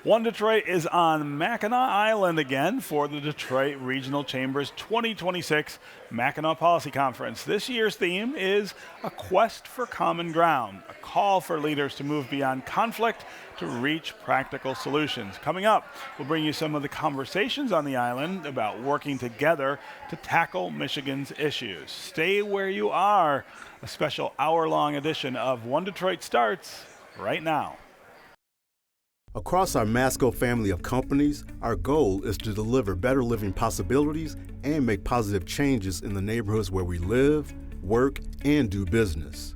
One Detroit is on Mackinac Island again for the Detroit Regional Chamber's 2026 Mackinac Policy Conference. This year's theme is A Quest for Common Ground, a call for leaders to move beyond conflict to reach practical solutions. Coming up, we'll bring you some of the conversations on the island about working together to tackle Michigan's issues. Stay where you are. A special hour-long edition of One Detroit starts right now. Across our Masco family of companies, our goal is to deliver better living possibilities and make positive changes in the neighborhoods where we live, work, and do business.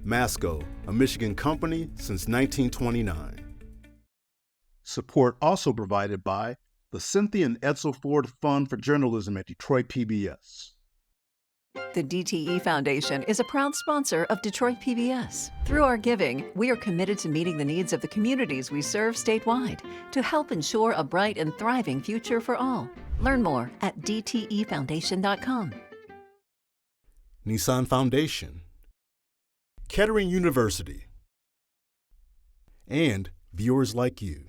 Masco, a Michigan company since 1929. Support also provided by the Cynthia and Edsel Ford Fund for Journalism at Detroit PBS. The DTE Foundation is a proud sponsor of Detroit PBS. Through our giving, we are committed to meeting the needs of the communities we serve statewide to help ensure a bright and thriving future for all. Learn more at dtefoundation.com. Nissan Foundation, Kettering University, and viewers like you.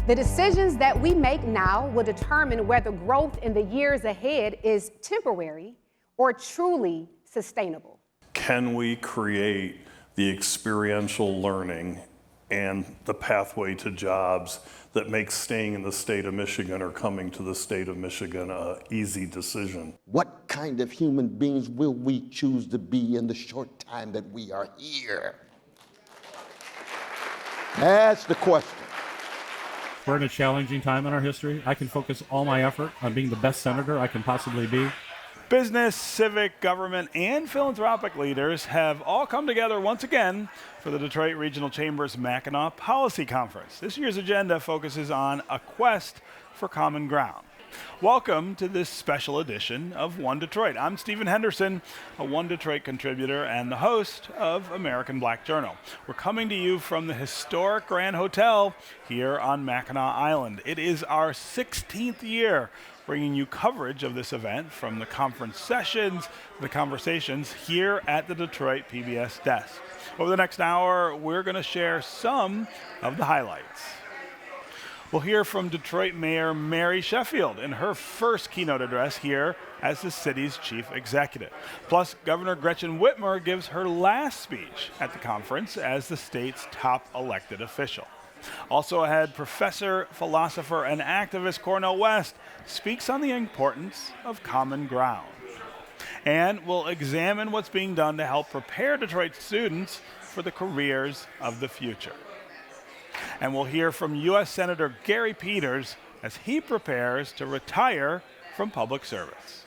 The decisions that we make now will determine whether growth in the years ahead is temporary or truly sustainable. Can we create the experiential learning and the pathway to jobs that makes staying in the state of Michigan or coming to the state of Michigan an easy decision? What kind of human beings will we choose to be in the short time that we are here? That's the question. We're in a challenging time in our history. I can focus all my effort on being the best senator I can possibly be. Business, civic, government, and philanthropic leaders have all come together once again for the Detroit Regional Chamber's Mackinac Policy Conference. This year's agenda focuses on a quest for common ground. Welcome to this special edition of One Detroit. I'm Stephen Henderson, a One Detroit contributor and the host of American Black Journal. We're coming to you from the historic Grand Hotel here on Mackinac Island. It is our 16th year bringing you coverage of this event from the conference sessions, the conversations here at the Detroit PBS desk. Over the next hour, we're going to share some of the highlights. We'll hear from Detroit Mayor Mary Sheffield in her first keynote address here as the city's chief executive. Plus, Governor Gretchen Whitmer gives her last speech at the conference as the state's top elected official. Also ahead, professor, philosopher, and activist Cornel West speaks on the importance of common ground. And we'll examine what's being done to help prepare Detroit students for the careers of the future. And we'll hear from U.S. Senator Gary Peters as he prepares to retire from public service.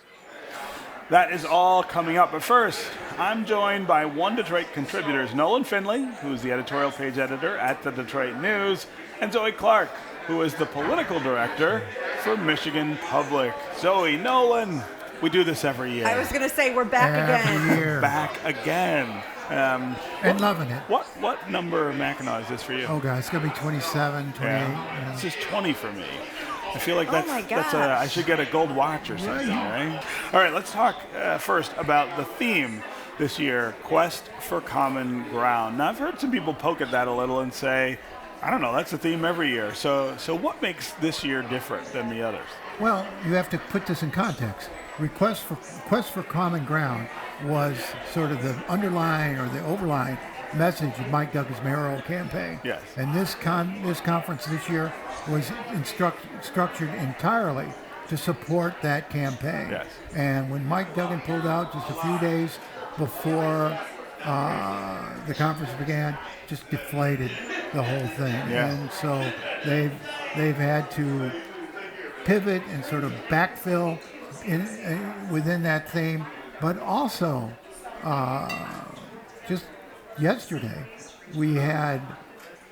That is all coming up. But first, I'm joined by One Detroit contributors, Nolan Finley, who's the editorial page editor at the Detroit News, and Zoe Clark, who is the political director for Michigan Public. Zoe, Nolan, we do this every year. I was going to say, we're back again. Every year. Back again. And loving it. What number of Mackinac is this for you? Oh, God, it's going to be 27, 28. Yeah. This is 20 for me. I feel like that's I should get a gold watch or something, right? All right, let's talk first about the theme this year, Quest for Common Ground. Now, I've heard some people poke at that a little and say, I don't know, that's the theme every year. So what makes this year different than the others? Well, you have to put this in context. Quest for Common Ground was sort of the underlying or the overlying message of Mike Duggan's mayoral campaign. Yes. And this conference this year was structured entirely to support that campaign. Yes. And when Mike Duggan pulled out just a few days before the conference began, just deflated the whole thing. Yeah. And so they've had to pivot and sort of backfill within that theme, but also just yesterday we had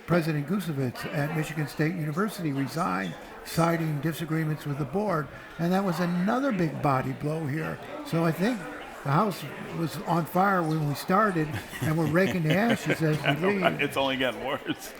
President Gusevitz at Michigan State University resign, citing disagreements with the board, and that was another big body blow here. So I think the house was on fire when we started, and we're raking the ashes as we leave. It's only getting worse.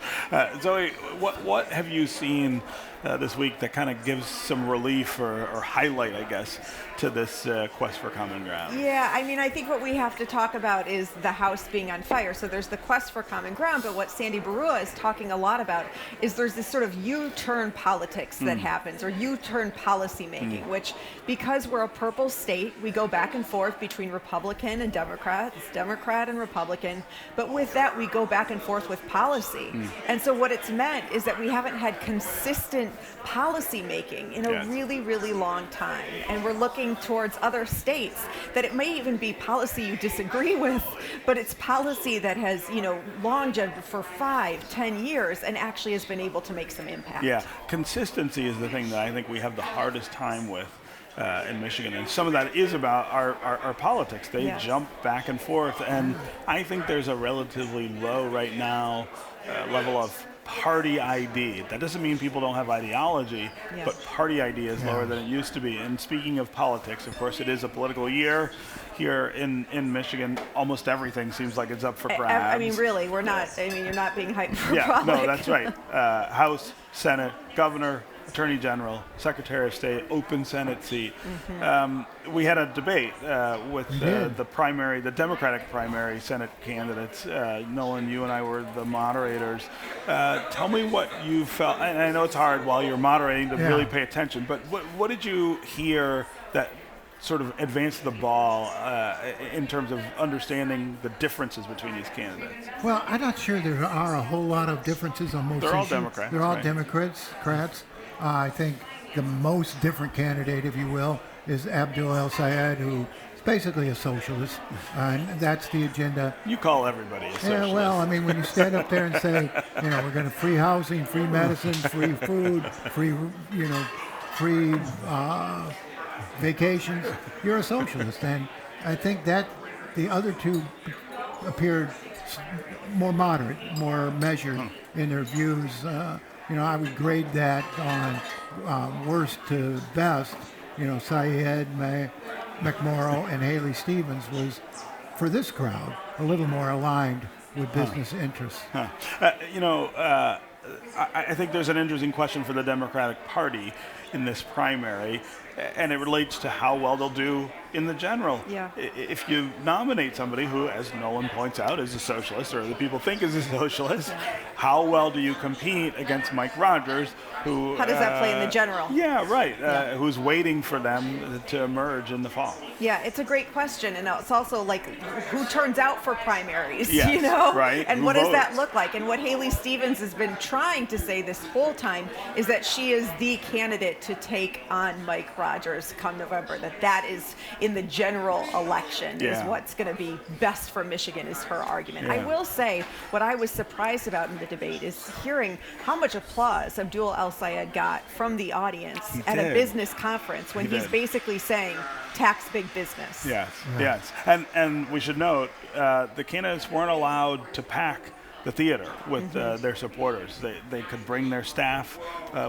Zoe, what have you seen this week that kind of gives some relief or highlight, I guess, to this quest for common ground? Yeah, I mean, I think what we have to talk about is the house being on fire. So there's the quest for common ground, but what Sandy Barua is talking a lot about is there's this sort of U-turn politics that happens, or U-turn policy making, which, because we're a purple state, we go back and forth between Republican and Democrat, Democrat and Republican, but with that we go back and forth with policy. And so what it's meant is that we haven't had consistent policy making in a really, really long time. And we're looking towards other states that it may even be policy you disagree with, but it's policy that has, long for 5-10 years and actually has been able to make some impact. Yeah, consistency is the thing that I think we have the hardest time with in Michigan, and some of that is about our politics. They jump back and forth, and I think there's a relatively low right now level of party ID. That doesn't mean people don't have ideology, but party ID is lower than it used to be. And speaking of politics, of course, it is a political year here in Michigan. Almost everything seems like it's up for grabs. I mean, really, we're not. I mean, you're not being hyped. No, that's right. House, Senate, Governor, Attorney General, Secretary of State, open Senate seat. We had a debate with the Democratic primary Senate candidates. Nolan, you and I were the moderators. Tell me what you felt, and I know it's hard while you're moderating to really pay attention, but what did you hear that sort of advanced the ball in terms of understanding the differences between these candidates? Well, I'm not sure there are a whole lot of differences on most issues. They're all Democrats. They're all right? Democrats. I think the most different candidate, if you will, is Abdul El Sayed, who is basically a socialist, and that's the agenda. You call everybody a socialist. Yeah, well, I mean, when you stand up there and say, we're going to free housing, free medicine, free food, free vacations, you're a socialist. And I think that the other two appeared more moderate, more measured in their views. I would grade that on worst to best. Syed, McMorrow, and Haley Stevens was, for this crowd, a little more aligned with business interests. I think there's an interesting question for the Democratic Party in this primary, and it relates to how well they'll do in the general. Yeah. If you nominate somebody who, as Nolan points out, is a socialist, or the people think is a socialist, how well do you compete against Mike Rogers, who... How does that play in the general? Yeah, right. Who's waiting for them to emerge in the fall? Yeah, it's a great question, and it's also like, who turns out for primaries, Yes, right. And who what votes? does that look like? And what Haley Stevens has been trying to say this whole time is that she is the candidate to take on Mike Rogers come November, that is in the general election is what's going to be best for Michigan, is her argument. I will say what I was surprised about in the debate is hearing how much applause Abdul El Sayed got from the audience at a business conference when he's basically saying tax big business. Yes. And we should note the candidates weren't allowed to pack the theater with their supporters. They could bring their staff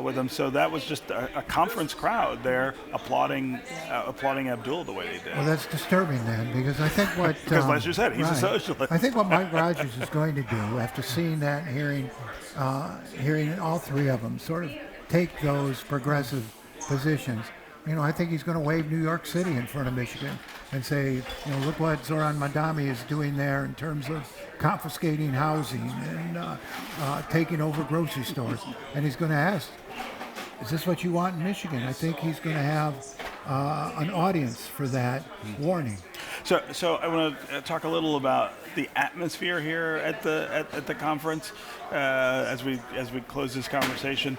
with them. So that was just a conference crowd there applauding Abdul the way they did. Well, that's disturbing then, because I think what... because as you said, he's a socialist. I think what Mike Rogers is going to do, after seeing that and hearing all three of them sort of take those progressive positions, I think he's going to wave New York City in front of Michigan and say, look what Zoran Madami is doing there in terms of confiscating housing and taking over grocery stores. And he's going to ask, is this what you want in Michigan? I think he's going to have an audience for that warning. So I want to talk a little about the atmosphere here at the conference as we close this conversation.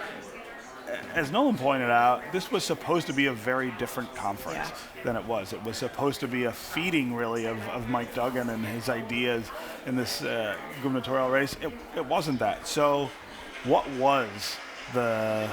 As Nolan pointed out, this was supposed to be a very different conference than it was. It was supposed to be a feeding, really, of Mike Duggan and his ideas in this gubernatorial race. It wasn't that. So what was the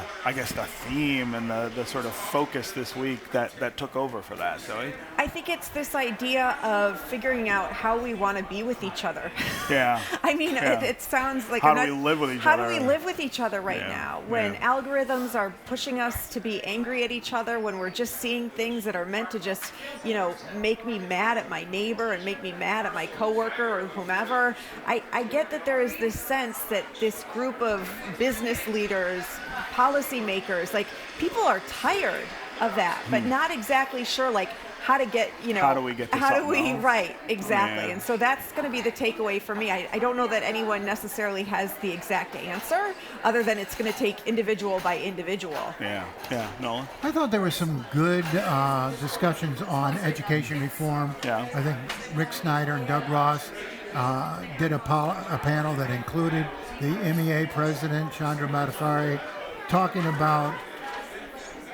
theme and the sort of focus this week that took over for that, Zoe? I think it's this idea of figuring out how we want to be with each other. Yeah. I mean, it sounds like... How do we live with each other? How do we live with each other right now? When algorithms are pushing us to be angry at each other, when we're just seeing things that are meant to just, make me mad at my neighbor and make me mad at my coworker or whomever. I get that there is this sense that this group of business leaders policymakers, like people are tired of that, but not exactly sure like how to get, how do we get to something else? Right, exactly. Yeah. And so that's going to be the takeaway for me. I don't know that anyone necessarily has the exact answer, other than it's going to take individual by individual. Yeah, Nolan? I thought there were some good discussions on education reform. Yeah. I think Rick Snyder and Doug Ross did a panel that included the MEA president, Chandra Matafari, talking about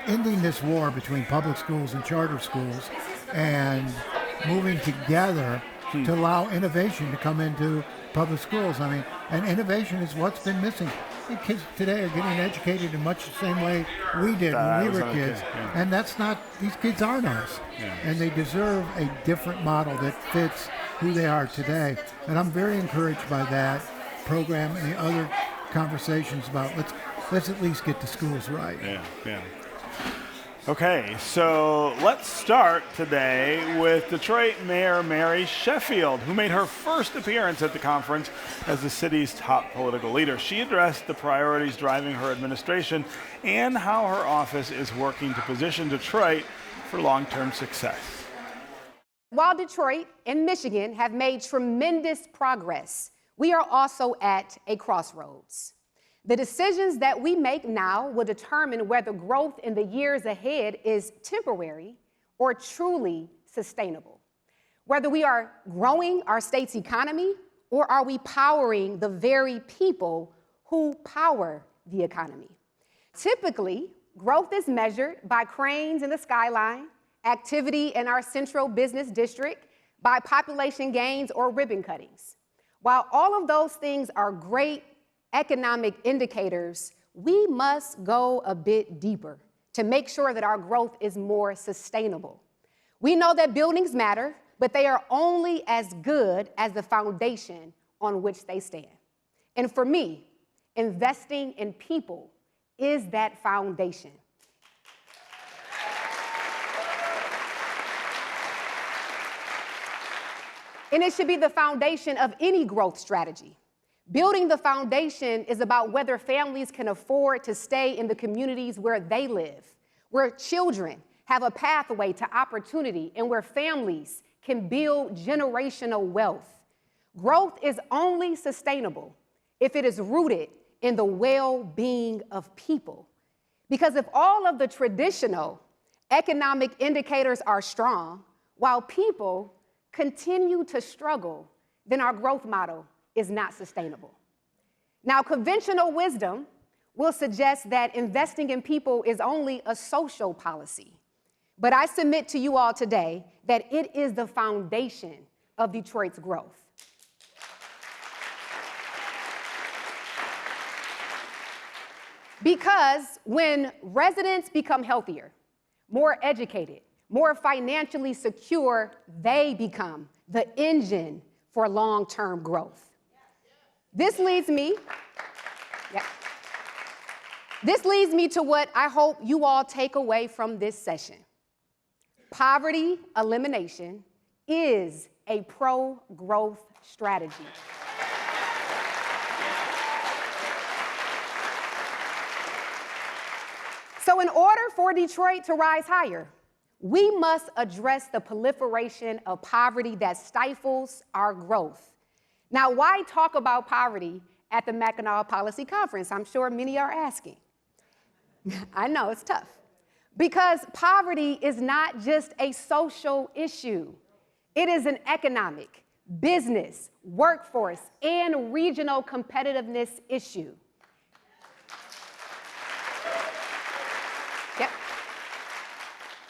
ending this war between public schools and charter schools and moving together to allow innovation to come into public schools. I mean, and innovation is what's been missing. The kids today are getting educated in much the same way we did when we were kids. And that's not, these kids aren't us. And they deserve a different model that fits who they are today. And I'm very encouraged by that program and the other conversations about let's at least get the schools right. Yeah. Okay, so let's start today with Detroit Mayor Mary Sheffield, who made her first appearance at the conference as the city's top political leader. She addressed the priorities driving her administration and how her office is working to position Detroit for long-term success. While Detroit and Michigan have made tremendous progress, we are also at a crossroads. The decisions that we make now will determine whether growth in the years ahead is temporary or truly sustainable. Whether we are growing our state's economy or are we powering the very people who power the economy. Typically, growth is measured by cranes in the skyline, activity in our central business district, by population gains or ribbon cuttings. While all of those things are great economic indicators, we must go a bit deeper to make sure that our growth is more sustainable. We know that buildings matter, but they are only as good as the foundation on which they stand. And for me, investing in people is that foundation. And it should be the foundation of any growth strategy. Building the foundation is about whether families can afford to stay in the communities where they live, where children have a pathway to opportunity, and where families can build generational wealth. Growth is only sustainable if it is rooted in the well-being of people. Because if all of the traditional economic indicators are strong, while people continue to struggle, then our growth model is not sustainable. Now, conventional wisdom will suggest that investing in people is only a social policy. But I submit to you all today that it is the foundation of Detroit's growth. Because when residents become healthier, more educated, more financially secure, they become the engine for long-term growth. This leads me to what I hope you all take away from this session. Poverty elimination is a pro-growth strategy. So in order for Detroit to rise higher, we must address the proliferation of poverty that stifles our growth. Now, why talk about poverty at the Mackinac Policy Conference? I'm sure many are asking. I know, it's tough. Because poverty is not just a social issue. It is an economic, business, workforce, and regional competitiveness issue. Yep.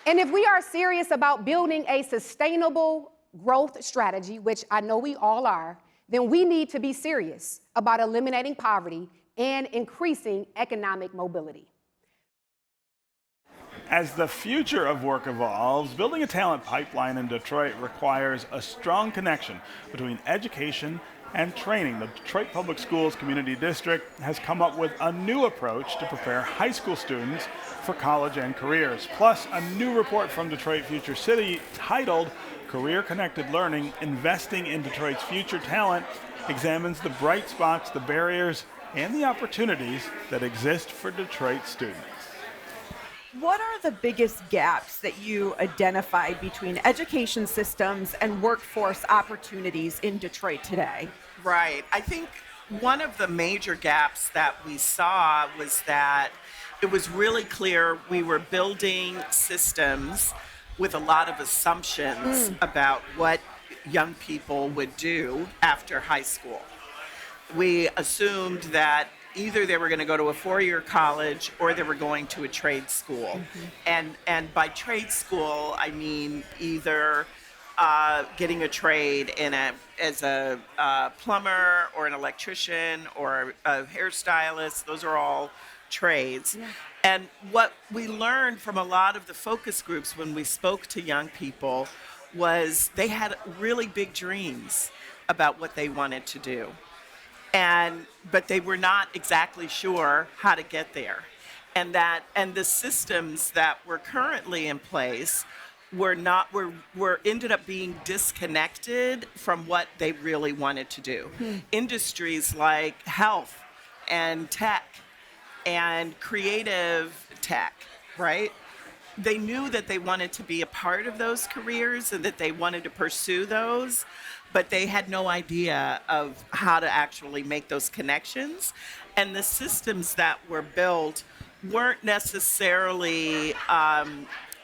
And if we are serious about building a sustainable growth strategy, which I know we all are, then we need to be serious about eliminating poverty and increasing economic mobility. As the future of work evolves, building a talent pipeline in Detroit requires a strong connection between education and training. The Detroit Public Schools Community District has come up with a new approach to prepare high school students for college and careers. Plus, a new report from Detroit Future City titled Career-Connected Learning, Investing in Detroit's Future Talent, examines the bright spots, the barriers, and the opportunities that exist for Detroit students. What are the biggest gaps that you identified between education systems and workforce opportunities in Detroit today? Right. I think one of the major gaps that we saw was that it was really clear we were building systems with a lot of assumptions about what young people would do after high school. We assumed that either they were going to go to a four-year college or they were going to a trade school. And by trade school, I mean either getting a trade as a plumber or an electrician or a hairstylist. Those are all trades. Yeah. And what we learned from a lot of the focus groups when we spoke to young people was they had really big dreams about what they wanted to do. But they were not exactly sure how to get there. And the systems that were currently in place were ended up being disconnected from what they really wanted to do. Industries like health and tech and creative tech, right? They knew that they wanted to be a part of those careers and that they wanted to pursue those, but they had no idea of how to actually make those connections. And the systems that were built weren't necessarily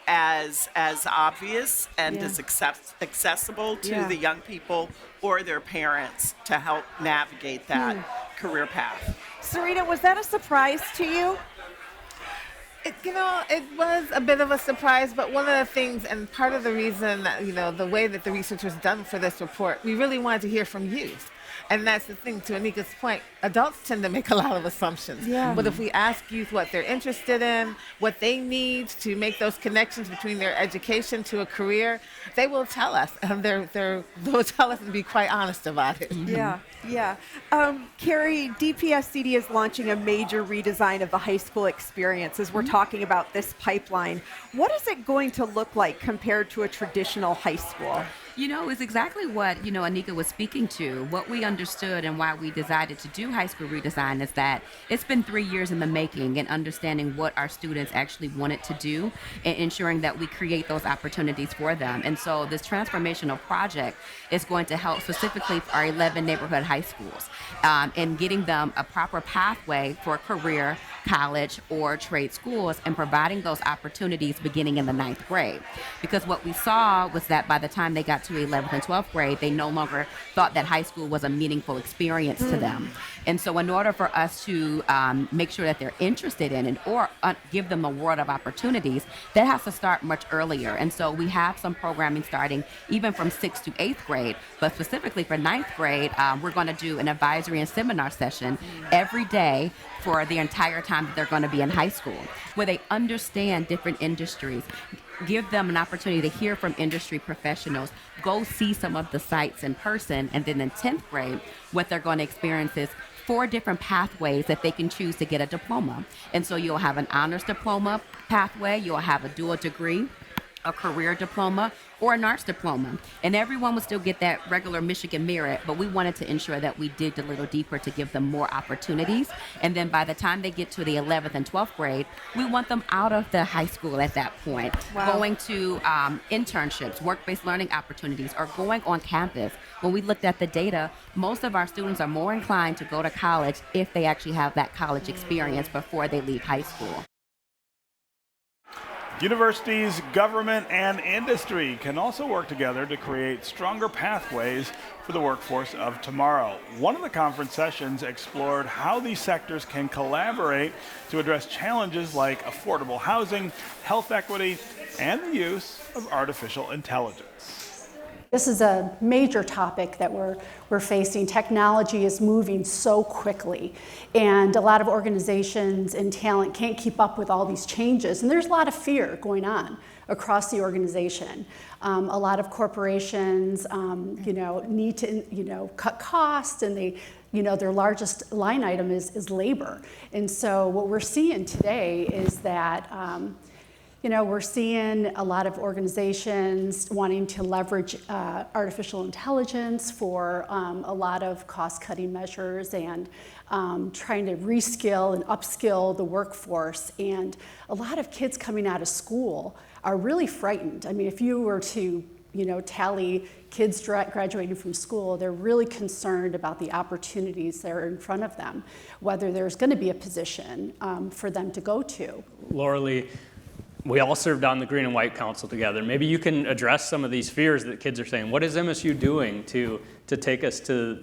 as obvious and as accessible to the young people or their parents to help navigate that career path. Sarita, was that a surprise to you? It was a bit of a surprise, but one of the things, and part of the reason that, the way that the research was done for this report, we really wanted to hear from youth. And that's the thing, to Anika's point, adults tend to make a lot of assumptions. Yeah. But if we ask youth what they're interested in, what they need to make those connections between their education to a career, they will tell us. And they'll tell us and be quite honest about it. Yeah. Carrie, DPSCD is launching a major redesign of the high school experience as we're talking about this pipeline. What is it going to look like compared to a traditional high school? It's exactly what, Anika was speaking to. What we understood and why we decided to do high school redesign is that it's been 3 years in the making and understanding what our students actually wanted to do and ensuring that we create those opportunities for them. And so this transformational project is going to help specifically for our 11 neighborhood high schools in getting them a proper pathway for career, college, or trade schools and providing those opportunities beginning in the 9th grade. Because what we saw was that by the time they got to 11th and 12th grade, they no longer thought that high school was a meaningful experience to them. And so in order for us to make sure that they're interested in it or give them a world of opportunities, that has to start much earlier. And so we have some programming starting even from 6th to 8th grade, but specifically for 9th grade, we're going to do an advisory and seminar session every day for the entire time that they're going to be in high school, where they understand different industries, give them an opportunity to hear from industry professionals, go see some of the sites in person, and then in 10th grade, what they're going to experience is 4 different pathways that they can choose to get a diploma. And so you'll have an honors diploma pathway, you'll have a dual degree, a career diploma, or an arts diploma. And everyone would still get that regular Michigan merit, but we wanted to ensure that we digged a little deeper to give them more opportunities. And then by the time they get to the 11th and 12th grade, we want them out of the high school at that point, going to internships, work-based learning opportunities, or going on campus. When we looked at the data, most of our students are more inclined to go to college if they actually have that college experience before they leave high school. Universities, government, and industry can also work together to create stronger pathways for the workforce of tomorrow. One of the conference sessions explored how these sectors can collaborate to address challenges like affordable housing, health equity, and the use of artificial intelligence. This is a major topic that we're facing. Technology is moving so quickly, and a lot of organizations and talent can't keep up with all these changes. And there's a lot of fear going on across the organization. A lot of corporations, need to, cut costs, and they, their largest line item is labor. And so what we're seeing today is that You know, we're seeing a lot of organizations wanting to leverage artificial intelligence for a lot of cost-cutting measures and trying to reskill and upskill the workforce. And a lot of kids coming out of school are really frightened. I mean, if you were to, you know, tally kids graduating from school, they're really concerned about the opportunities that are in front of them, whether there's going to be a position for them to go to. Laura Lee, we all served on the Green and White Council together. Maybe you can address some of these fears that kids are saying. What is MSU doing to take us so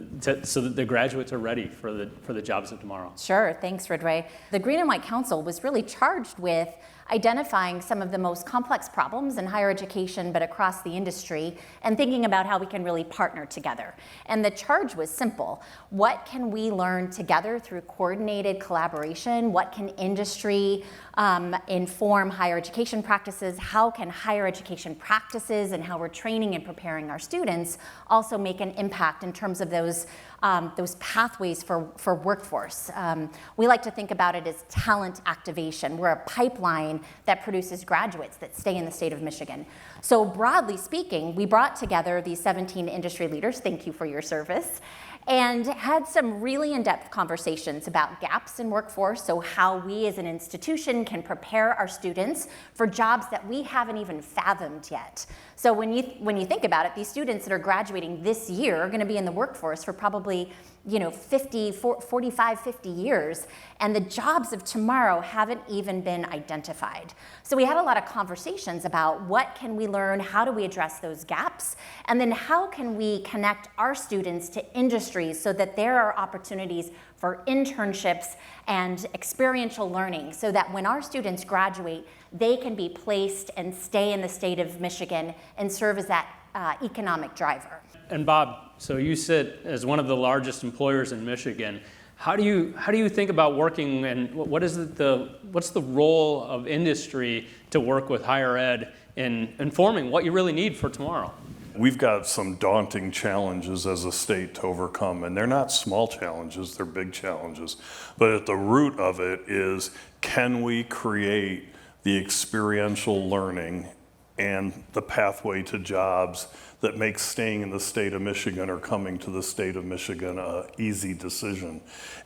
that the graduates are ready for the jobs of tomorrow? Sure, thanks, Ridway. The Green and White Council was really charged with identifying some of the most complex problems in higher education, but across the industry, and thinking about how we can really partner together. And the charge was simple. What can we learn together through coordinated collaboration? What can industry inform higher education practices? How can higher education practices and how we're training and preparing our students also make an impact in terms of those pathways for workforce? We like to think about it as talent activation. We're a pipeline that produces graduates that stay in the state of Michigan. So broadly speaking, we brought together these 17 industry leaders, thank you for your service, and had some really in-depth conversations about gaps in workforce, so how we as an institution can prepare our students for jobs that we haven't even fathomed yet. So when you think about it, these students that are graduating this year are going to be in the workforce for probably 45, 50 years, and the jobs of tomorrow haven't even been identified. So we had a lot of conversations about what can we learn, how do we address those gaps, and then how can we connect our students to industries so that there are opportunities for internships and experiential learning so that when our students graduate, they can be placed and stay in the state of Michigan and serve as that economic driver. And Bob, so you sit as one of the largest employers in Michigan. How do you think about working, and what's the role of industry to work with higher ed in informing what you really need for tomorrow? We've got some daunting challenges as a state to overcome, and they're not small challenges, they're big challenges. But at the root of it is, can we create the experiential learning and the pathway to jobs that makes staying in the state of Michigan or coming to the state of Michigan an easy decision?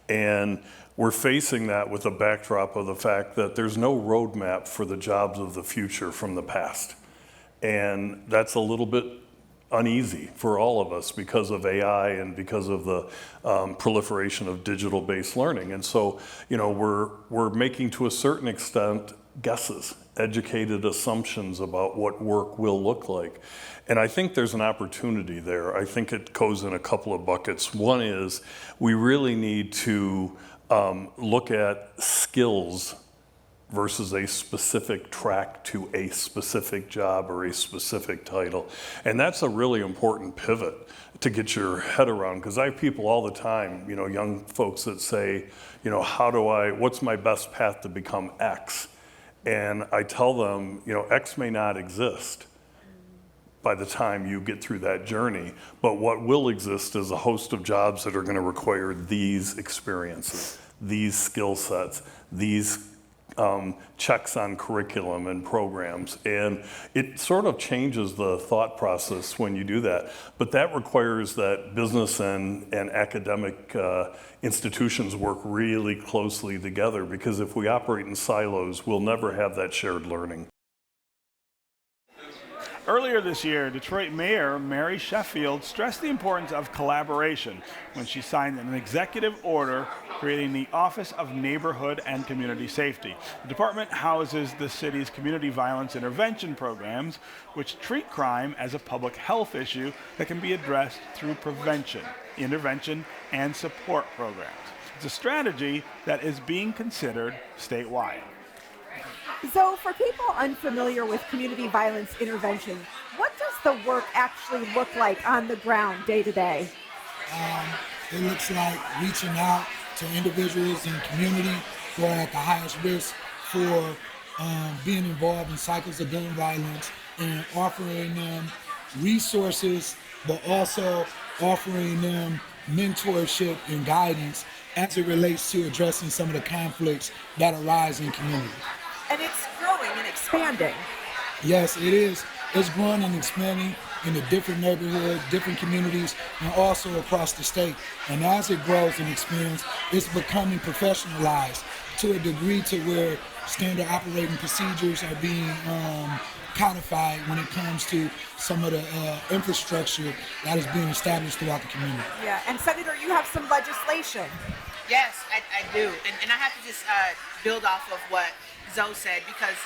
And we're facing that with a backdrop of the fact that there's no roadmap for the jobs of the future from the past. And that's a little bit uneasy for all of us because of AI and because of the proliferation of digital-based learning. And so, we're making, to a certain extent, guesses, educated assumptions about what work will look like. And I think there's an opportunity there. I think it goes in a couple of buckets. One is we really need to look at skills versus a specific track to a specific job or a specific title. And that's a really important pivot to get your head around, because I have people all the time, young folks that say, what's my best path to become X? And I tell them, X may not exist by the time you get through that journey, but what will exist is a host of jobs that are going to require these experiences, these skill sets, these checks on curriculum and programs. And it sort of changes the thought process when you do that. But that requires that business and academic institutions work really closely together, because if we operate in silos, we'll never have that shared learning. Earlier this year, Detroit Mayor Mary Sheffield stressed the importance of collaboration when she signed an executive order creating the Office of Neighborhood and Community Safety. The department houses the city's community violence intervention programs, which treat crime as a public health issue that can be addressed through prevention, intervention, and support programs. It's a strategy that is being considered statewide. So for people unfamiliar with community violence intervention, what does the work actually look like on the ground day to day? It looks like reaching out to individuals in community who are at the highest risk for being involved in cycles of gun violence, and offering them resources, but also offering them mentorship and guidance as it relates to addressing some of the conflicts that arise in community. And it's growing and expanding. Yes, it is. It's growing and expanding in the different neighborhoods, different communities, and also across the state. And as it grows and expands, it's becoming professionalized to a degree to where standard operating procedures are being codified when it comes to some of the infrastructure that is being established throughout the community. Yeah, and Senator, you have some legislation. Yes, I do. And I have to just build off of what Zoe said, because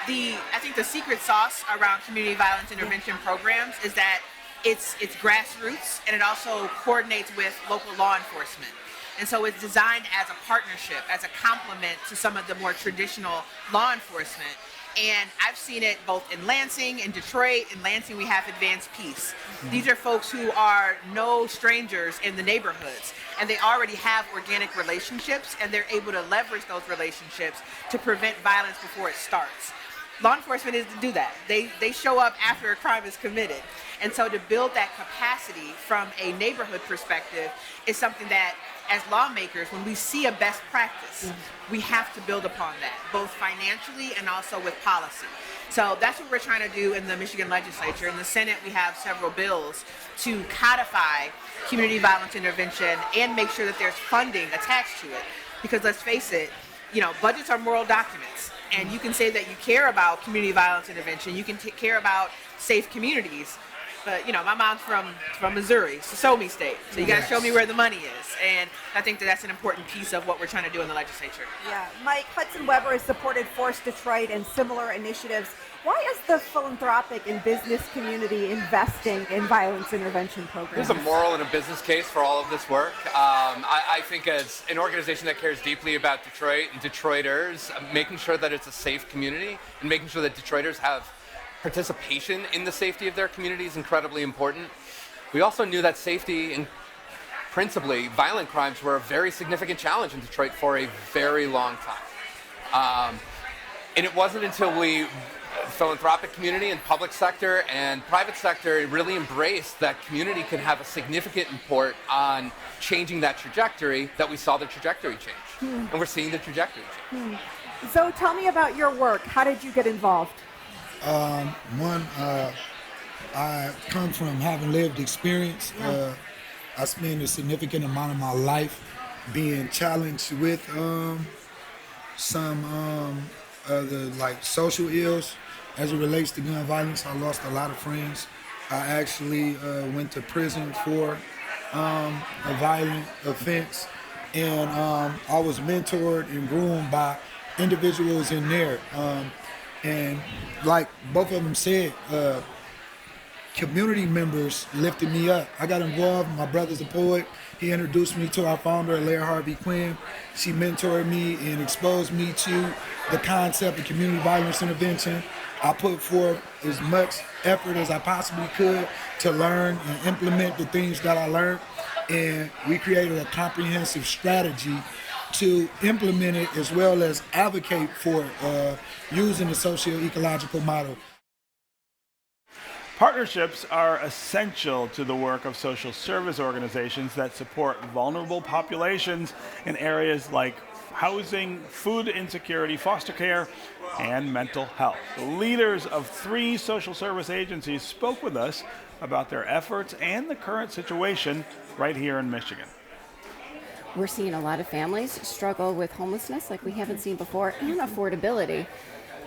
I think the secret sauce around community violence intervention programs is that it's grassroots, and it also coordinates with local law enforcement. And so it's designed as a partnership, as a complement to some of the more traditional law enforcement. And I've seen it both in Lansing, in Detroit. In Lansing, we have Advanced Peace. These are folks who are no strangers in the neighborhoods, and they already have organic relationships, and they're able to leverage those relationships to prevent violence before it starts. Law enforcement is to do that. They show up after a crime is committed. And so to build that capacity from a neighborhood perspective is something that, as lawmakers, when we see a best practice, we have to build upon that, both financially and also with policy. So that's what we're trying to do in the Michigan legislature. In the Senate, we have several bills to codify community violence intervention and make sure that there's funding attached to it. Because let's face it, budgets are moral documents. And you can say that you care about community violence intervention, you can care about safe communities, but my mom's from Missouri, Somi State, so you got to show me where the money is, and I think that's an important piece of what we're trying to do in the legislature. Yeah, Mike, Hudson Weber has supported Force Detroit and similar initiatives. Why is the philanthropic and business community investing in violence intervention programs? There's a moral and a business case for all of this work. I think as an organization that cares deeply about Detroit and Detroiters, making sure that it's a safe community and making sure that Detroiters have participation in the safety of their community is incredibly important. We also knew that safety and principally violent crimes were a very significant challenge in Detroit for a very long time. And it wasn't until we philanthropic community and public sector and private sector really embraced that community can have a significant import on changing that trajectory that we saw the trajectory change. And we're seeing the trajectory change. So tell me about your work. How did you get involved? I come from having lived experience. I spend a significant amount of my life being challenged with some of the social ills as it relates to gun violence. I lost a lot of friends. I actually went to prison for a violent offense, and I was mentored and groomed by individuals in there. And like both of them said, community members lifted me up. I got involved. My brother's a poet. He introduced me to our founder, Larry Harvey Quinn. She mentored me and exposed me to the concept of community violence intervention. I put forth as much effort as I possibly could to learn and implement the things that I learned. And we created a comprehensive strategy to implement it as well as advocate for it using the socio-ecological model. Partnerships are essential to the work of social service organizations that support vulnerable populations in areas like housing, food insecurity, foster care, and mental health. The leaders of 3 social service agencies spoke with us about their efforts and the current situation right here in Michigan. We're seeing a lot of families struggle with homelessness like we haven't seen before, and affordability.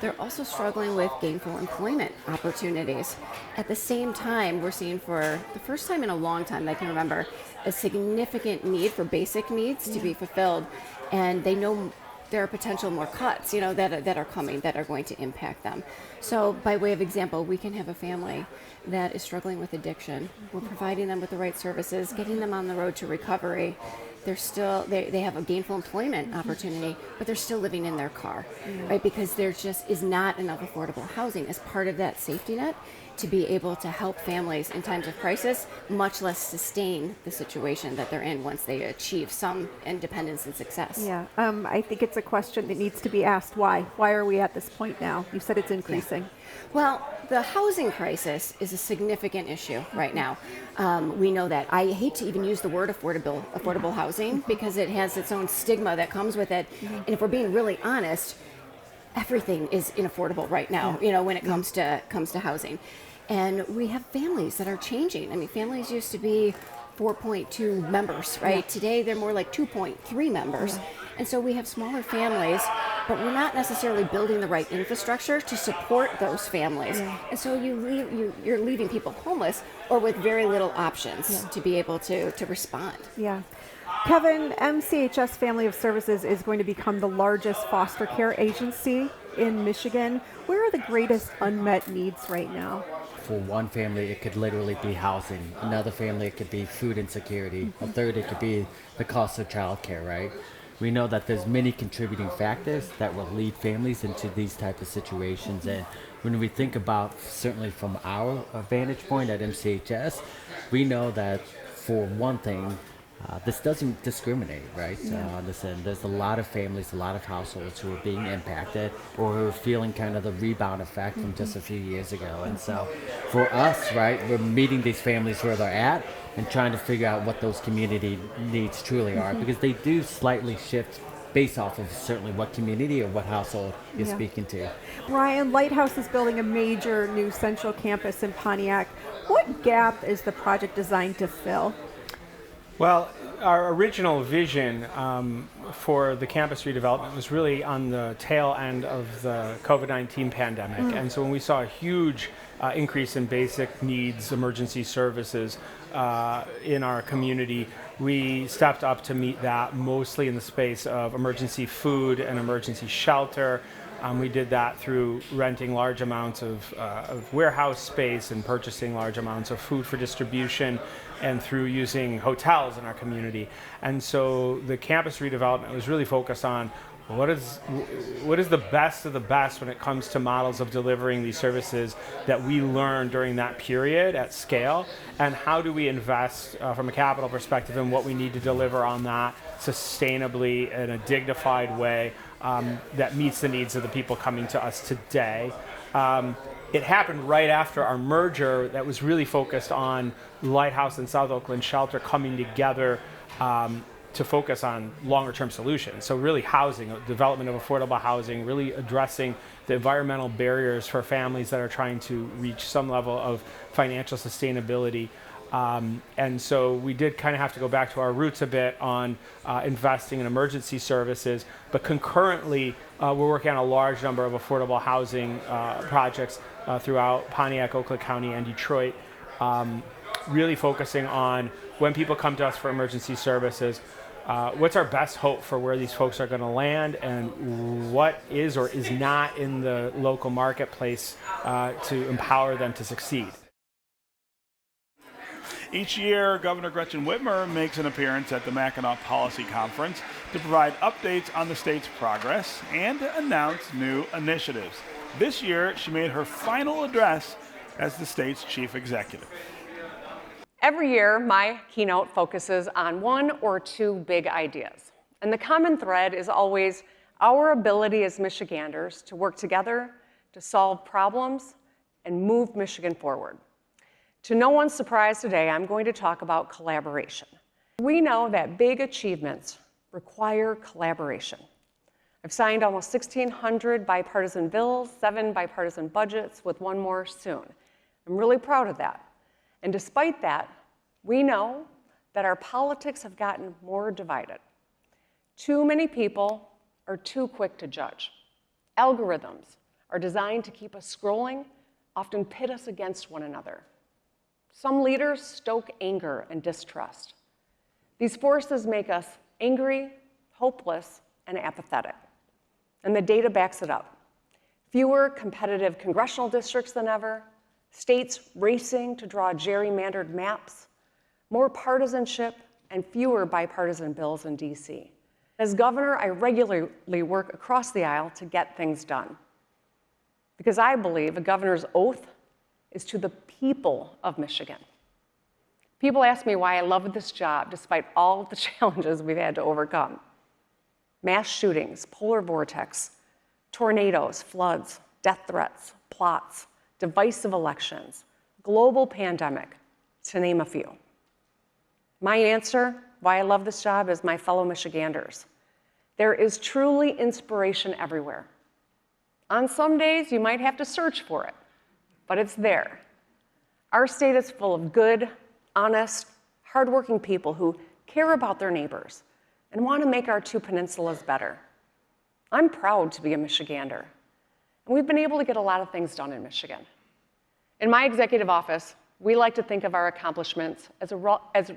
They're also struggling with gainful employment opportunities. At the same time, we're seeing for the first time in a long time that I can remember, a significant need for basic needs to be fulfilled. And they know there are potential more cuts, that are coming that are going to impact them. So by way of example, we can have a family that is struggling with addiction. We're providing them with the right services, getting them on the road to recovery. They have a gainful employment opportunity, but they're still living in their car, right? Because there just is not enough affordable housing as part of that safety net to be able to help families in times of crisis, much less sustain the situation that they're in once they achieve some independence and success. Yeah, I think it's a question that needs to be asked. Why? Why are we at this point now? You said it's increasing. Yeah. Well, the housing crisis is a significant issue right now. We know that. I hate to even use the word affordable housing because it has its own stigma that comes with it. And if we're being really honest, everything is inaffordable right now, when it comes to housing. And we have families that are changing. I mean, families used to be 4.2 members, right? Today they're more like 2.3 members. And so we have smaller families, but we're not necessarily building the right infrastructure to support those families. And so you're leaving people homeless or with very little options to be able to respond. Yeah. Kevin, MCHS Family of Services is going to become the largest foster care agency in Michigan. Where are the greatest unmet needs right now? For one family, it could literally be housing. Another family, it could be food insecurity. A third, it could be the cost of childcare, right? We know that there's many contributing factors that will lead families into these type of situations. And when we think about, certainly from our vantage point at MCHS, we know that for one thing, this doesn't discriminate, right? Listen, there's a lot of families, a lot of households who are being impacted or who are feeling kind of the rebound effect from just a few years ago. And so for us, right, we're meeting these families where they're at and trying to figure out what those community needs truly are, because they do slightly shift based off of certainly what community or what household you're speaking to. Brian, Lighthouse is building a major new central campus in Pontiac. What gap is the project designed to fill? Well, our original vision for the campus redevelopment was really on the tail end of the COVID-19 pandemic. And so when we saw a huge increase in basic needs, emergency services in our community, we stepped up to meet that mostly in the space of emergency food and emergency shelter. We did that through renting large amounts of warehouse space and purchasing large amounts of food for distribution, and through using hotels in our community. And so the campus redevelopment was really focused on what is the best of the best when it comes to models of delivering these services that we learned during that period at scale, and how do we invest from a capital perspective in what we need to deliver on that sustainably in a dignified way that meets the needs of the people coming to us today. It happened right after our merger that was really focused on Lighthouse and South Oakland Shelter coming together to focus on longer term solutions. So really housing, development of affordable housing, really addressing the environmental barriers for families that are trying to reach some level of financial sustainability. And so we did kind of have to go back to our roots a bit on investing in emergency services, but concurrently we're working on a large number of affordable housing projects throughout Pontiac, Oakland County, and Detroit, really focusing on when people come to us for emergency services, what's our best hope for where these folks are going to land, and what is or is not in the local marketplace to empower them to succeed. Each year, Governor Gretchen Whitmer makes an appearance at the Mackinac Policy Conference to provide updates on the state's progress and to announce new initiatives. This year, she made her final address as the state's chief executive. Every year, my keynote focuses on one or two big ideas. And the common thread is always our ability as Michiganders to work together to solve problems and move Michigan forward. To no one's surprise today, I'm going to talk about collaboration. We know that big achievements require collaboration. I've signed almost 1,600 bipartisan bills, 7 bipartisan budgets, with one more soon. I'm really proud of that. And despite that, we know that our politics have gotten more divided. Too many people are too quick to judge. Algorithms are designed to keep us scrolling, often pit us against one another. Some leaders stoke anger and distrust. These forces make us angry, hopeless, and apathetic. And the data backs it up. Fewer competitive congressional districts than ever, states racing to draw gerrymandered maps, more partisanship, and fewer bipartisan bills in DC. As governor, I regularly work across the aisle to get things done. Because I believe a governor's oath is to the people of Michigan. People ask me why I love this job despite all the challenges we've had to overcome. Mass shootings, polar vortex, tornadoes, floods, death threats, plots, divisive elections, global pandemic, to name a few. My answer, why I love this job, is my fellow Michiganders. There is truly inspiration everywhere. On some days, you might have to search for it, but it's there. Our state is full of good, honest, hardworking people who care about their neighbors and want to make our two peninsulas better. I'm proud to be a Michigander, and we've been able to get a lot of things done in Michigan. In my executive office, we like to think of our accomplishments as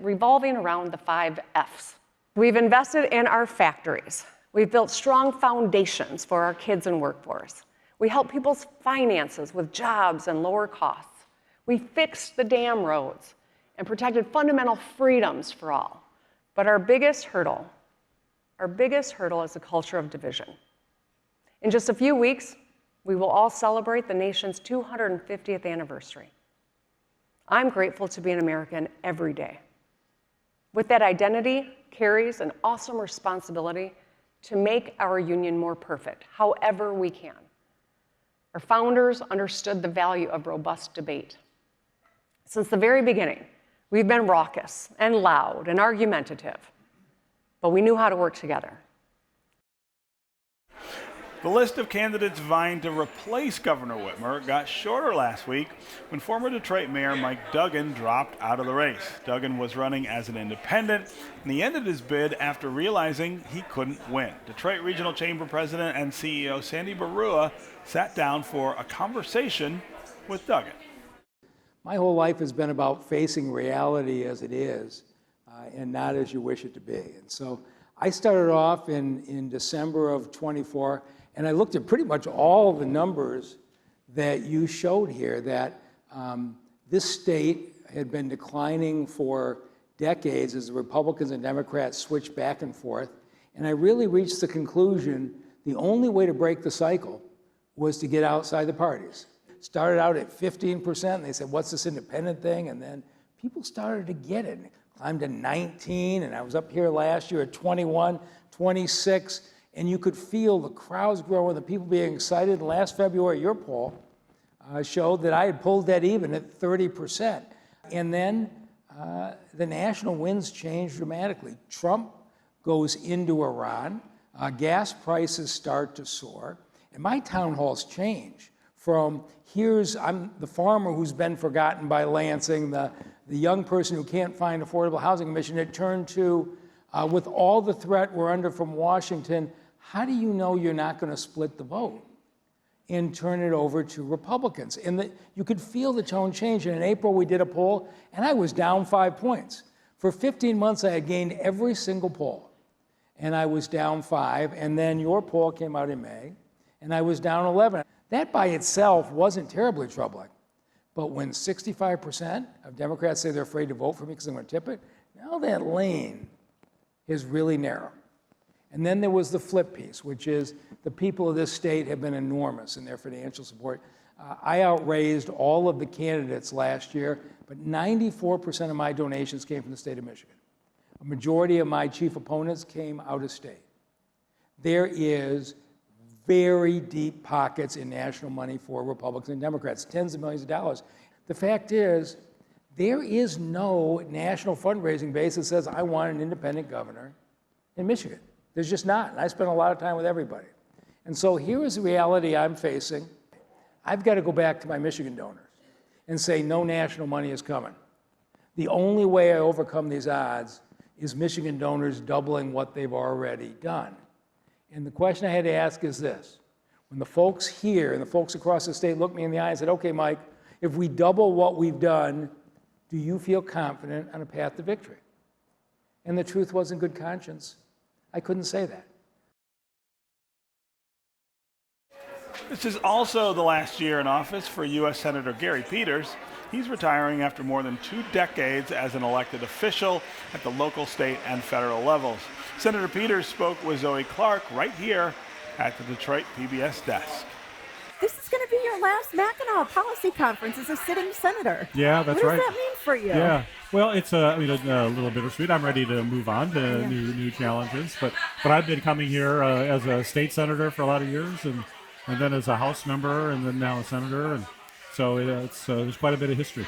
revolving around the 5 F's. We've invested in our factories. We've built strong foundations for our kids and workforce. We help people's finances with jobs and lower costs. We fixed the dam roads and protected fundamental freedoms for all. But our biggest hurdle is a culture of division. In just a few weeks, we will all celebrate the nation's 250th anniversary. I'm grateful to be an American every day. With that identity carries an awesome responsibility to make our union more perfect, however we can. Our founders understood the value of robust debate. Since the very beginning, we've been raucous and loud and argumentative, but we knew how to work together. The list of candidates vying to replace Governor Whitmer got shorter last week when former Detroit Mayor Mike Duggan dropped out of the race. Duggan was running as an independent, and he ended his bid after realizing he couldn't win. Detroit Regional Chamber President and CEO Sandy Barua sat down for a conversation with Duggan. My whole life has been about facing reality as it is and not as you wish it to be. And so I started off in December of 24, and I looked at pretty much all the numbers that you showed here, that this state had been declining for decades as the Republicans and Democrats switched back and forth. And I really reached the conclusion the only way to break the cycle was to get outside the parties. Started out at 15%, and they said, what's this independent thing? And then people started to get it. Climbed to 19, and I was up here last year at 21, 26, and you could feel the crowds growing, the people being excited. And last February, your poll showed that I had pulled that even at 30%. And then the national winds changed dramatically. Trump goes into Iran, gas prices start to soar, and my town halls change from I'm the farmer who's been forgotten by Lansing, the young person who can't find affordable housing commission. It turned to, with all the threat we're under from Washington, how do you know you're not going to split the vote and turn it over to Republicans? And you could feel the tone change. And in April, we did a poll, and I was down 5 points. For 15 months, I had gained every single poll, and I was down 5. And then your poll came out in May, and I was down 11. That by itself wasn't terribly troubling. But when 65% of Democrats say they're afraid to vote for me because I'm going to tip it, now that lane is really narrow. And then there was the flip piece, which is the people of this state have been enormous in their financial support. I outraised all of the candidates last year, but 94% of my donations came from the state of Michigan. A majority of my chief opponents came out of state. There is very deep pockets in national money for Republicans and Democrats, tens of millions of dollars. The fact is, there is no national fundraising base that says, I want an independent governor in Michigan. There's just not. And I spent a lot of time with everybody. And so here is the reality I'm facing. I've got to go back to my Michigan donors and say, no national money is coming. The only way I overcome these odds is Michigan donors doubling what they've already done. And the question I had to ask is this. When the folks here and the folks across the state looked me in the eye and said, okay, Mike, if we double what we've done, do you feel confident on a path to victory? And the truth was, in good conscience, I couldn't say that. This is also the last year in office for U.S. Senator Gary Peters. He's retiring after more than 2 decades as an elected official at the local, state, and federal levels. Senator Peters spoke with Zoe Clark right here at the Detroit PBS desk. This is going to be your last Mackinac Policy Conference as a sitting senator. Yeah, that's right. What does that mean for you? Yeah, well, it's a little bittersweet. I'm ready to move on to new challenges, but I've been coming here as a state senator for a lot of years, and then as a House member, and then now a senator, and so there's quite a bit of history.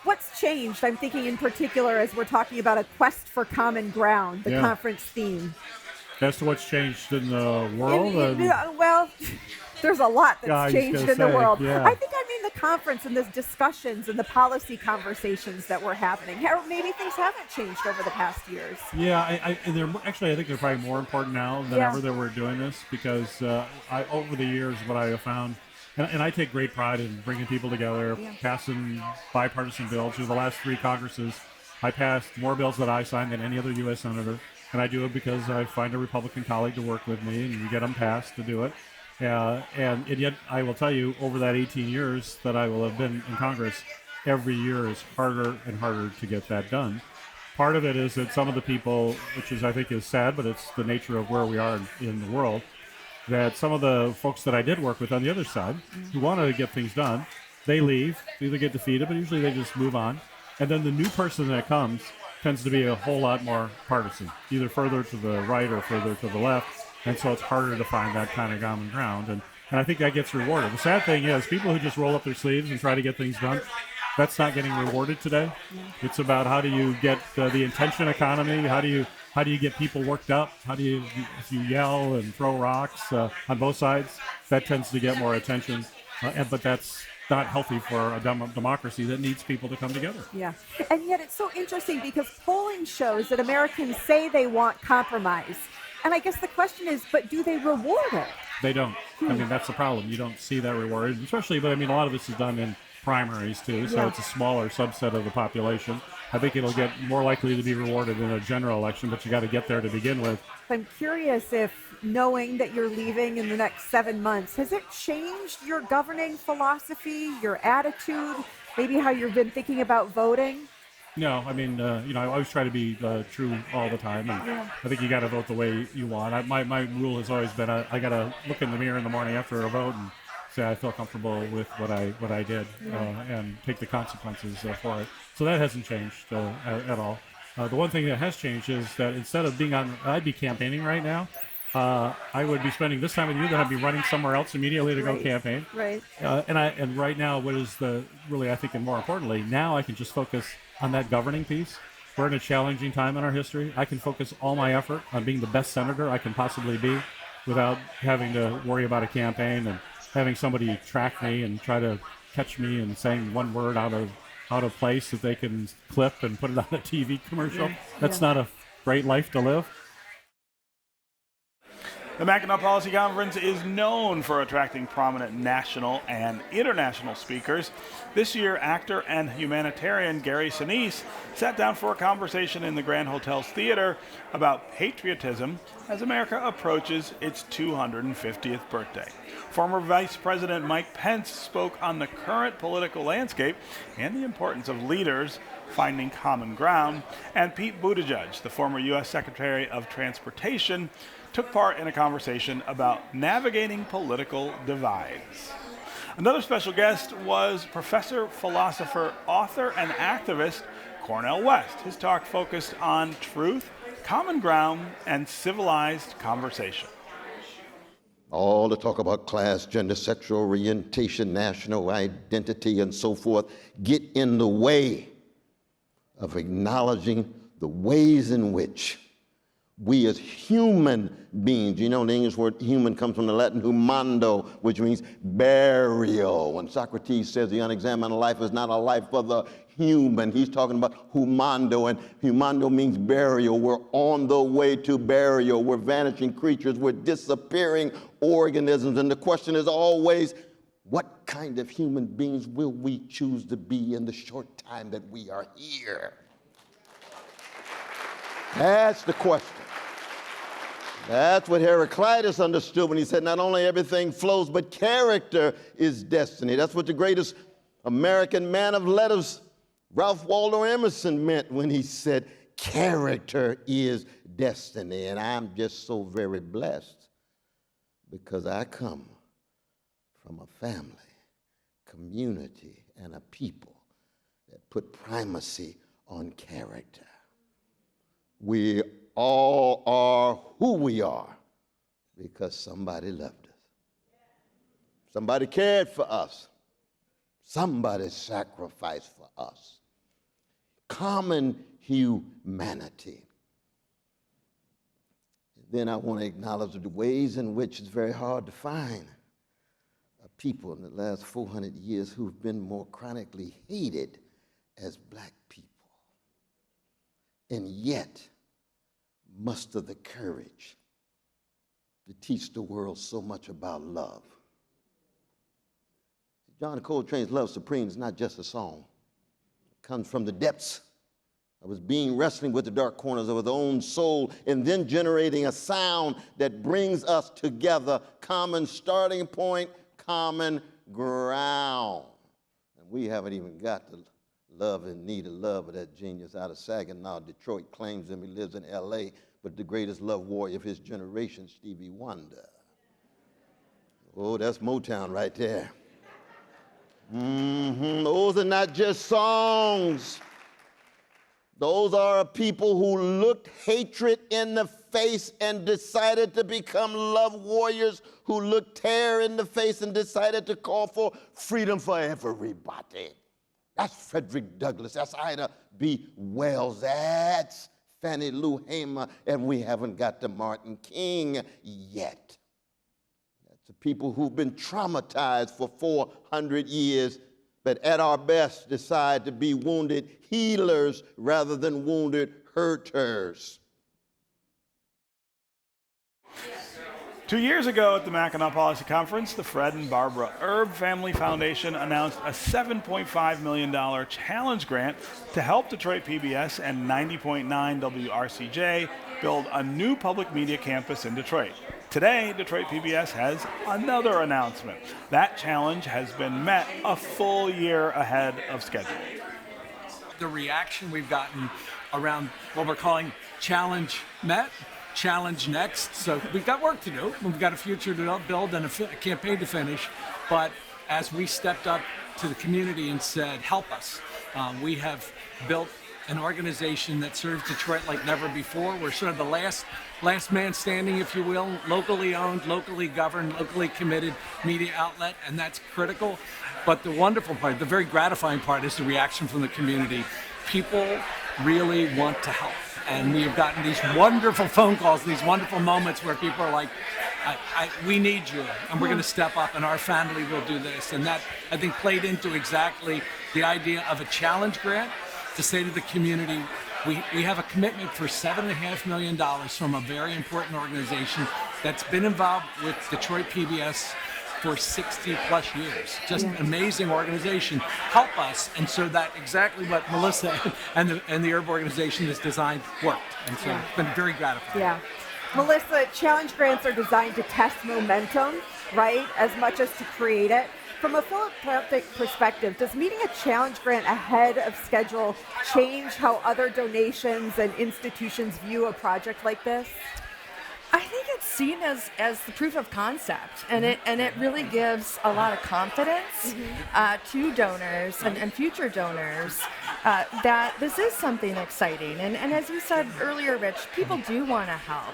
What's changed? I'm thinking in particular as we're talking about a quest for common ground, the conference theme. As to what's changed in the world? Well, There's a lot Yeah, I that's was changed gonna in the say, world. yeah. I think I mean the conference and the discussions and the policy conversations that were happening. Maybe things haven't changed over the past years. Yeah, and actually, I think they're probably more important now than Yeah. ever that we're doing this because over the years, what I have found, and I take great pride in bringing people together, passing bipartisan bills. Through the last 3 Congresses, I passed more bills that I signed than any other U.S. senator, and I do it because I find a Republican colleague to work with me, and we get them passed to do it. And yet, I will tell you, over that 18 years that I will have been in Congress, every year is harder and harder to get that done. Part of it is that some of the people, which is I think is sad, but it's the nature of where we are in the world, that some of the folks that I did work with on the other side who wanted to get things done, they leave, either get defeated, but usually they just move on. And then the new person that comes tends to be a whole lot more partisan, either further to the right or further to the left. And so it's harder to find that kind of common ground. And I think that gets rewarded. The sad thing is people who just roll up their sleeves and try to get things done, that's not getting rewarded today. It's about how do you get the intention economy? How do you get people worked up? How do you, if you yell and throw rocks on both sides, that tends to get more attention. But that's not healthy for a democracy that needs people to come together. Yeah. And yet it's so interesting because polling shows that Americans say they want compromise. And I guess the question is, but do they reward it? They don't. I mean, that's the problem. You don't see that rewarded, especially, but I mean, a lot of this is done in primaries too, so it's a smaller subset of the population. I think it'll get more likely to be rewarded in a general election, but you got to get there to begin with. I'm curious if knowing that you're leaving in the next 7 months, has it changed your governing philosophy, your attitude, maybe how you've been thinking about voting? No, I mean, I always try to be true all the time, and I think you got to vote the way you want. My rule has always been I got to look in the mirror in the morning after a vote and say I feel comfortable with what I did and take the consequences for it. So that hasn't changed at all. The one thing that has changed is that instead of I'd be campaigning right now. I would be spending this time with you, then I'd be running somewhere else immediately to go campaign. Right. And right now, what is really, I think, and more importantly, now I can just focus on that governing piece. We're in a challenging time in our history. I can focus all my effort on being the best senator I can possibly be without having to worry about a campaign and having somebody track me and try to catch me and saying one word out of place that they can clip and put it on a TV commercial. That's not a great life to live. The Mackinac Policy Conference is known for attracting prominent national and international speakers. This year, actor and humanitarian Gary Sinise sat down for a conversation in the Grand Hotel's theater about patriotism as America approaches its 250th birthday. Former Vice President Mike Pence spoke on the current political landscape and the importance of leaders finding common ground. And Pete Buttigieg, the former U.S. Secretary of Transportation, took part in a conversation about navigating political divides. Another special guest was professor, philosopher, author, and activist Cornel West. His talk focused on truth, common ground, and civilized conversation. All the talk about class, gender, sexual orientation, national identity, and so forth get in the way of acknowledging the ways in which we as human beings, the English word human comes from the Latin humando, which means burial. When Socrates says the unexamined life is not a life for the human, he's talking about humando, and humando means burial. We're on the way to burial. We're vanishing creatures. We're disappearing organisms. And the question is always, what kind of human beings will we choose to be in the short time that we are here? That's the question. That's what Heraclitus understood when he said not only everything flows, but character is destiny. That's what the greatest American man of letters, Ralph Waldo Emerson, meant when he said character is destiny. And I'm just so very blessed because I come from a family, community, and a people that put primacy on character. We all are who we are because somebody loved us. Somebody cared for us. Somebody sacrificed for us. Common humanity. Then I want to acknowledge the ways in which it's very hard to find people in the last 400 years who've been more chronically hated as black people, and yet muster the courage to teach the world so much about love. John Coltrane's Love Supreme is not just a song. It comes from the depths of his being, wrestling with the dark corners of his own soul, and then generating a sound that brings us together, common starting point, common ground. And we haven't even got the love and need of love of that genius out of Saginaw. Detroit claims him. He lives in LA, but the greatest love warrior of his generation, Stevie Wonder. Oh, that's Motown right there. Those are not just songs. Those are people who looked hatred in the face and decided to become love warriors, who looked terror in the face and decided to call for freedom for everybody. That's Frederick Douglass. That's Ida B. Wells. That's Fannie Lou Hamer. And we haven't got to Martin King yet. That's the people who've been traumatized for 400 years, but at our best decide to be wounded healers rather than wounded hurters. 2 years ago at the Mackinac Policy Conference, the Fred and Barbara Erb Family Foundation announced a $7.5 million challenge grant to help Detroit PBS and 90.9 WRCJ build a new public media campus in Detroit. Today, Detroit PBS has another announcement. That challenge has been met a full year ahead of schedule. The reaction we've gotten around what we're calling Challenge Met, Challenge Next. So we've got work to do. We've got a future to build and a campaign to finish. But as we stepped up to the community and said, help us, we have built an organization that serves Detroit like never before. We're sort of the last man standing, if you will, locally owned, locally governed, locally committed media outlet, and that's critical. But the wonderful part, the very gratifying part, is the reaction from the community. People really want to help. And we have gotten these wonderful phone calls, these wonderful moments where people are like, we need you, and we're going to step up, and our family will do this. And that, I think, played into exactly the idea of a challenge grant to say to the community, we have a commitment for $7.5 million from a very important organization that's been involved with Detroit PBS for 60 plus years. Just an amazing organization. Help us. And so that exactly what Melissa and the Herb organization has designed worked. And so it's been very gratifying. Yeah. Melissa, challenge grants are designed to test momentum, right, as much as to create it. From a philanthropic perspective, does meeting a challenge grant ahead of schedule change how other donations and institutions view a project like this? I think it's seen as the proof of concept, and it really gives a lot of confidence to donors and future donors that this is something exciting. And as you said earlier, Rich, people do want to help.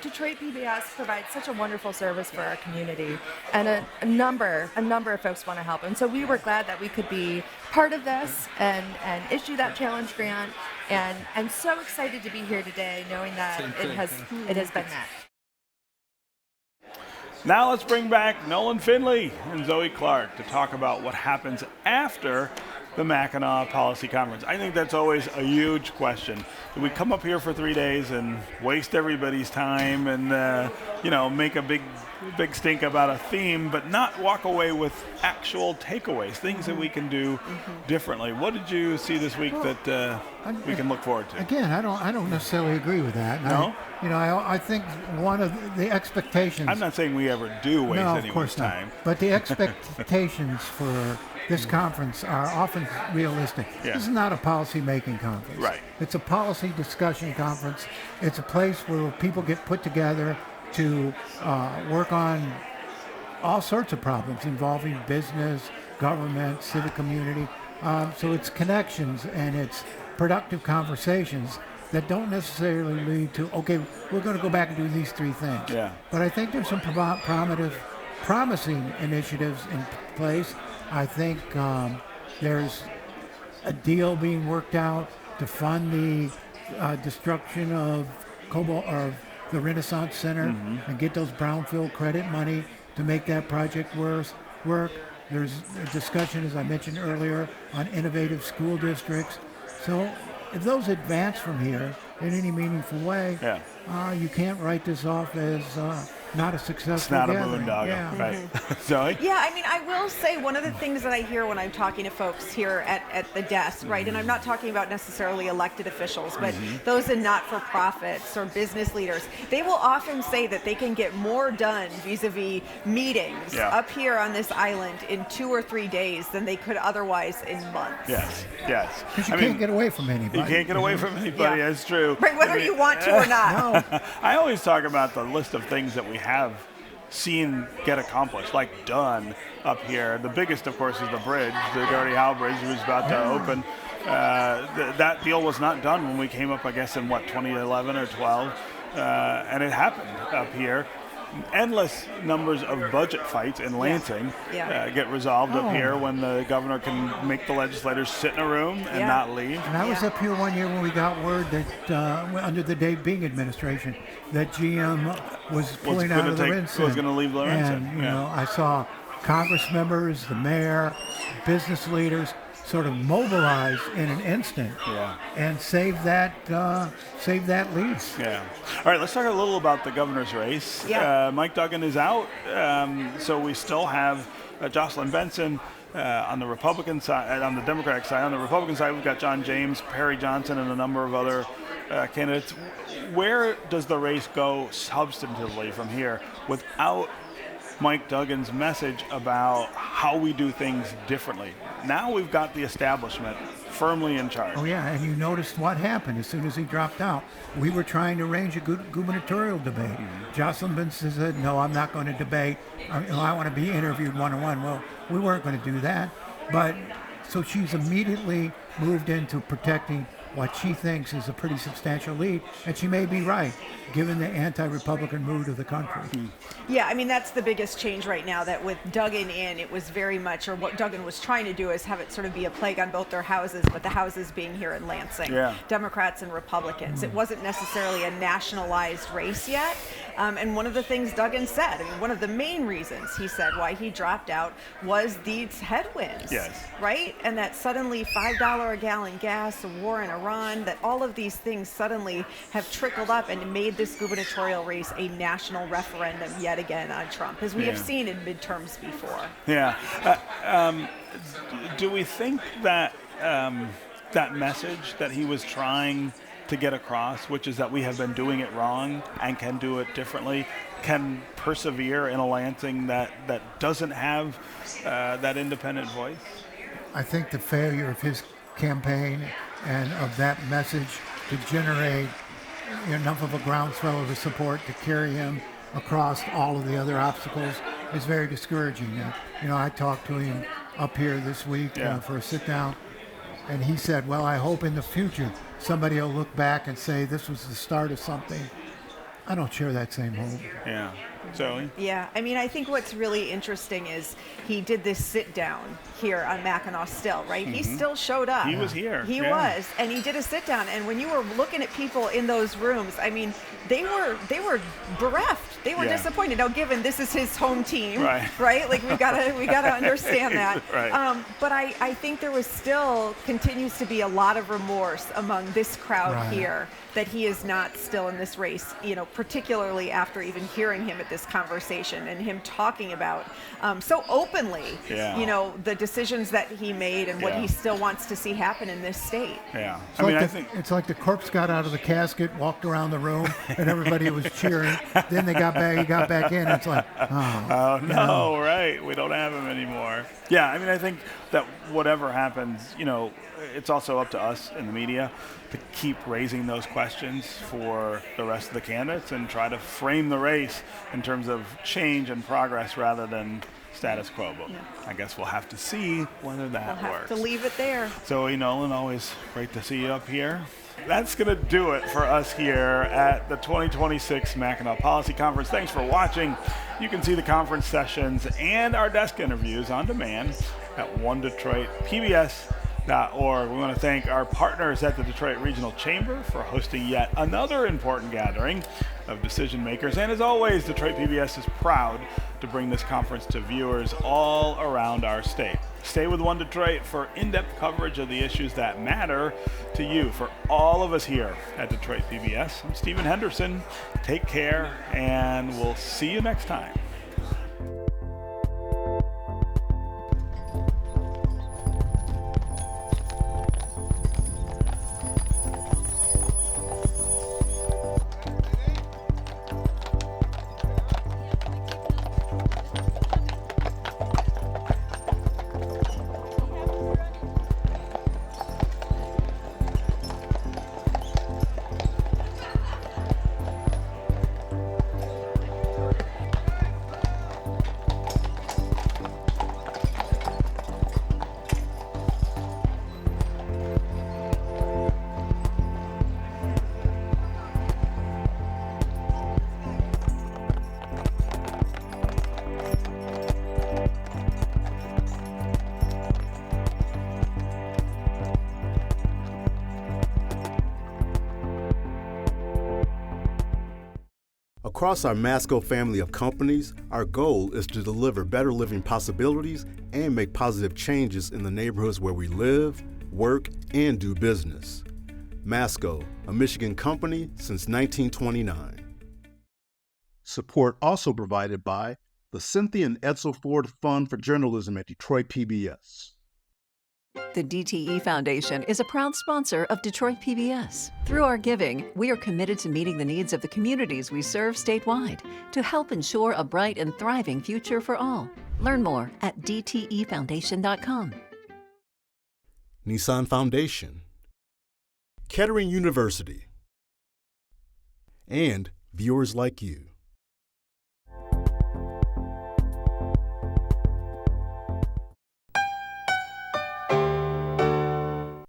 Detroit PBS provides such a wonderful service for our community, and a number of folks want to help. And so we were glad that we could be part of this and issue that challenge grant, and so excited to be here today, knowing that it has been met. Now let's bring back Nolan Finley and Zoe Clark to talk about what happens after the Mackinac Policy Conference. I think that's always a huge question. Do we come up here for 3 days and waste everybody's time and make a big stink about a theme, but not walk away with actual takeaways, things that we can do differently? What did you see this week that we can look forward to? Again, I don't necessarily agree with that. No? I think one of the expectations. I'm not saying we ever do waste anyone's time. But the expectations for this conference are often realistic. Yeah. This is not a policy-making conference. Right. It's a policy discussion conference. It's a place where people get put together to work on all sorts of problems involving business, government, civic community. So it's connections and it's productive conversations that don't necessarily lead to, okay, we're going to go back and do these three things. Yeah. But I think there's some promising initiatives in place. I think there's a deal being worked out to fund the destruction of the Renaissance Center and get those brownfield credit money to make that project work. There's a discussion, as I mentioned earlier, on innovative school districts. So if those advance from here in any meaningful way, you can't write this off as not a successful It's not gathering. a boondoggle, right? Zoe? Yeah, I mean, I will say one of the things that I hear when I'm talking to folks here at the desk, right, and I'm not talking about necessarily elected officials, but those in not-for-profits or business leaders, they will often say that they can get more done vis-a-vis meetings up here on this island in 2 or 3 days than they could otherwise in months. Yes. Because you can't get away from anybody. You can't get away from anybody, that's true. Right, whether you want to or not. No. I always talk about the list of things that we have seen get accomplished, like done up here. The biggest, of course, is the bridge, the Gordie Howe Bridge, was about to open. That deal was not done when we came up, I guess, in 2011 or 12, and it happened up here. Endless numbers of budget fights in Lansing get resolved up here when the governor can make the legislators sit in a room and not leave. And I was up here one year when we got word that under the Dave Bing administration that GM was pulling out of Lorenzen. Was going to leave Lorenzen. And you know, I saw Congress members, the mayor, business leaders sort of mobilize in an instant and save that lease. Yeah. All right, let's talk a little about the governor's race. Mike Duggan is out, so we still have Jocelyn Benson on the Republican side, on the Democratic side. On the Republican side, we've got John James, Perry Johnson, and a number of other candidates. Where does the race go substantively from here without Mike Duggan's message about how we do things differently? Now we've got the establishment firmly in charge. Oh yeah, and you noticed what happened as soon as he dropped out. We were trying to arrange a good gubernatorial debate. Jocelyn Benson said, no, I'm not going to debate. I want to be interviewed one-on-one. Well, we weren't going to do that. But so she's immediately moved into protecting what she thinks is a pretty substantial lead, and she may be right, given the anti-Republican mood of the country. Yeah, I mean, that's the biggest change right now, that with Duggan in, it was very much, or what Duggan was trying to do is have it sort of be a plague on both their houses, but the houses being here in Lansing, Democrats and Republicans. It wasn't necessarily a nationalized race yet. And one of the things Duggan said, I mean, one of the main reasons he said why he dropped out was these headwinds, right? And that suddenly $5 a gallon gas, a war in Iran, that all of these things suddenly have trickled up and made this gubernatorial race a national referendum yet again on Trump, as we have seen in midterms before. Do we think that that message that he was trying to get across, which is that we have been doing it wrong and can do it differently, can persevere in a Lansing that doesn't have that independent voice? I think the failure of his campaign and of that message to generate enough of a groundswell of support to carry him across all of the other obstacles is very discouraging. I talked to him up here this week for a sit-down, and he said, well, I hope in the future somebody will look back and say this was the start of something. I don't share that same hope. Yeah. Zoe? Yeah, I mean, I think what's really interesting is he did this sit down here on Mackinac still, right? He still showed up. He was here. He was, and he did a sit down. And when you were looking at people in those rooms, I mean, they were bereft. They were disappointed. Now, given this is his home team, right? Like we gotta understand that. But I think there was still continues to be a lot of remorse among this crowd here that he is not still in this race. Particularly after even hearing him at this conversation and him talking about so openly, the decisions that he made and what he still wants to see happen in this state. Yeah, I think it's like the corpse got out of the casket, walked around the room, and everybody was cheering. Then he got back in. And it's like, oh no, right? We don't have him anymore. Yeah, I mean, I think that whatever happens, it's also up to us in the media to keep raising those questions for the rest of the candidates and try to frame the race in terms of change and progress rather than status quo. But I guess we'll have to see whether that works. We'll have to leave it there. Zoe Nolan, always great to see you up here. That's going to do it for us here at the 2026 Mackinac Policy Conference. Thanks for watching. You can see the conference sessions and our desk interviews on demand at onedetroitpbs.org. We want to thank our partners at the Detroit Regional Chamber for hosting yet another important gathering. of decision makers. And as always, Detroit PBS is proud to bring this conference to viewers all around our state. Stay with One Detroit for in-depth coverage of the issues that matter to you. For all of us here at Detroit PBS, I'm Stephen Henderson. Take care, and we'll see you next time. Across our Masco family of companies, our goal is to deliver better living possibilities and make positive changes in the neighborhoods where we live, work, and do business. Masco, a Michigan company since 1929. Support also provided by the Cynthia and Edsel Ford Fund for Journalism at Detroit PBS. The DTE Foundation is a proud sponsor of Detroit PBS. Through our giving, we are committed to meeting the needs of the communities we serve statewide to help ensure a bright and thriving future for all. Learn more at dtefoundation.com. Nissan Foundation, Kettering University, and viewers like you.